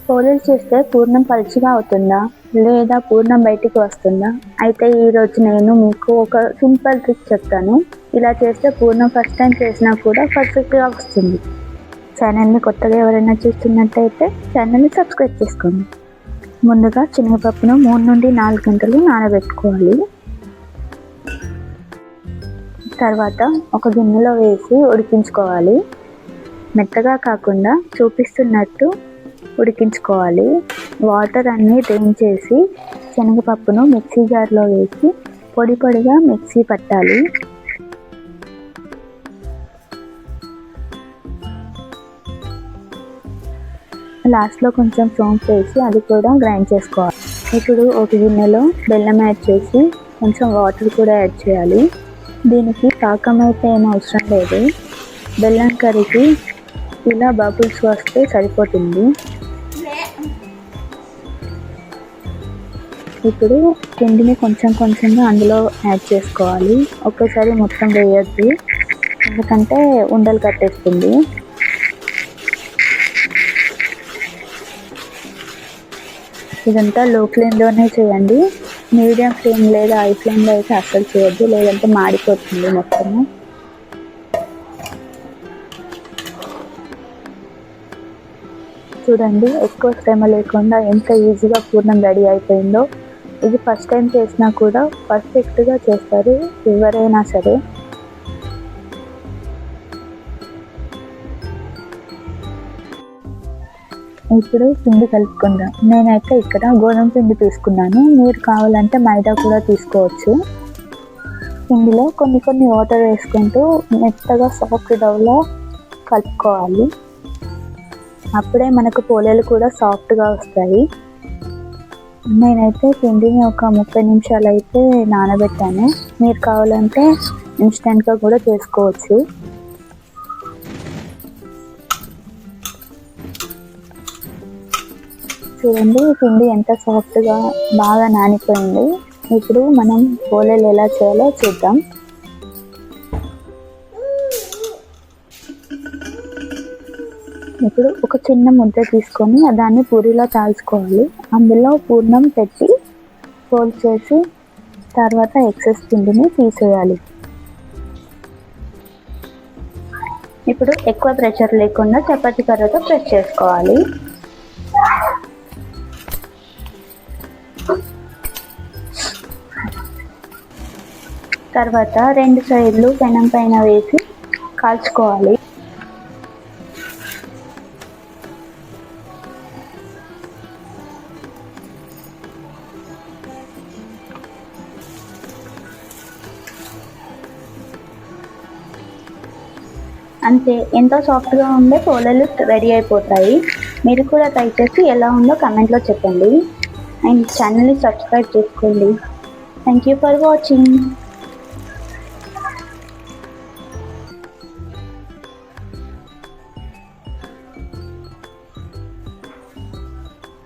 పోలేలు చేస్తే పూర్ణం పలుచగా అవుతుందా లేదా పూర్ణం బయటికి వస్తుందా? అయితే ఈరోజు నేను మీకు ఒక సింపుల్ ట్రిక్ చెప్తాను. ఇలా చేస్తే పూర్ణం ఫస్ట్ టైం చేసినా కూడా పర్ఫెక్ట్గా వస్తుంది. ఛానల్ని కొత్తగా ఎవరైనా చూస్తున్నట్టయితే ఛానల్ని సబ్స్క్రైబ్ చేసుకోండి. ముందుగా శనగపప్పును 3 నుండి 4 గంటలు నానబెట్టుకోవాలి. తర్వాత ఒక గిన్నెలో వేసి ఉడికించుకోవాలి. మెత్తగా కాకుండా చూపిస్తున్నట్టు ఉడికించుకోవాలి. వాటర్ అన్నీ డ్రైన్ చేసి శనగపప్పును మిక్సీ జార్లో వేసి పొడి పొడిగా మిక్సీ పట్టాలి. లాస్ట్లో కొంచెం సోంపు వేసి అది కూడా గ్రైండ్ చేసుకోవాలి. ఇప్పుడు ఒక గిన్నెలో బెల్లం యాడ్ చేసి కొంచెం వాటర్ కూడా యాడ్ చేయాలి. దీనికి పాకం అయితే ఏం అవసరం లేదు. బెల్లం కరిగి ఇలా బబుల్స్ వస్తే సరిపోతుంది. ఇప్పుడు పిండిని కొంచెం కొంచెంగా అందులో యాడ్ చేసుకోవాలి. ఒకేసారి మొత్తం వేయద్దు, ఎందుకంటే ఉండలు కట్టేస్తుంది. ఇదంతా లో ఫ్లేమ్లోనే చేయండి. మీడియం ఫ్లేమ్ లేదా హై ఫ్లేమ్లో అయితే అస్సలు చేయొద్దు, లేదంటే మాడిపోతుంది మొత్తము. చూడండి, ఎక్కువ శ్రమ లేకుండా ఎంత ఈజీగా పూర్ణం రెడీ అయిపోయిందో. ఇది ఫస్ట్ టైం చేసినా కూడా పర్ఫెక్ట్గా చేస్తారు ఎవరైనా సరే. ఇప్పుడు పిండి కలుపుకుందాం. నేనైతే ఇక్కడ గోధుమ పిండి తీసుకున్నాను. మీరు కావాలంటే మైదా కూడా తీసుకోవచ్చు. పిండిలో కొన్ని వాటర్ వేసుకుంటూ మెత్తగా సాఫ్ట్ డౌలా కలుపుకోవాలి. అప్పుడే మనకు పోలేలు కూడా సాఫ్ట్గా వస్తాయి. నేనైతే పిండిని ఒక 30 నిమిషాలు అయితే నానబెట్టాను. మీరు కావాలంటే ఇన్స్టెంట్గా కూడా చేసుకోవచ్చు. చూడండి, పిండి ఎంత సాఫ్ట్గా బాగా నానిపోయింది. ఇప్పుడు మనం పోలేలు ఎలా చేయాలో చూద్దాం. ఇప్పుడు ఒక చిన్న ముద్ద తీసుకొని దాన్ని పూరిలా చాల్చుకోవాలి. అందులో పూర్ణం పెట్టి ఫోల్డ్ చేసి తర్వాత ఎక్సెస్ పిండిని తీసేయాలి. ఇప్పుడు ఎక్కువ ప్రెషర్ లేకుండా చపాతీ కర్రతో ప్రెస్ చేసుకోవాలి. తర్వాత 2 సైడ్లు పెనం పైన వేసి కాల్చుకోవాలి. అంతే, ఎంతో సాఫ్ట్గా ఉండే పోలేలు రెడీ అయిపోతాయి. మీరు కూడా ట్రై చేసి ఎలా ఉందో కమెంట్లో చెప్పండి. అండ్ ఛానల్ని సబ్స్క్రైబ్ చేసుకోండి. Thank you for watching.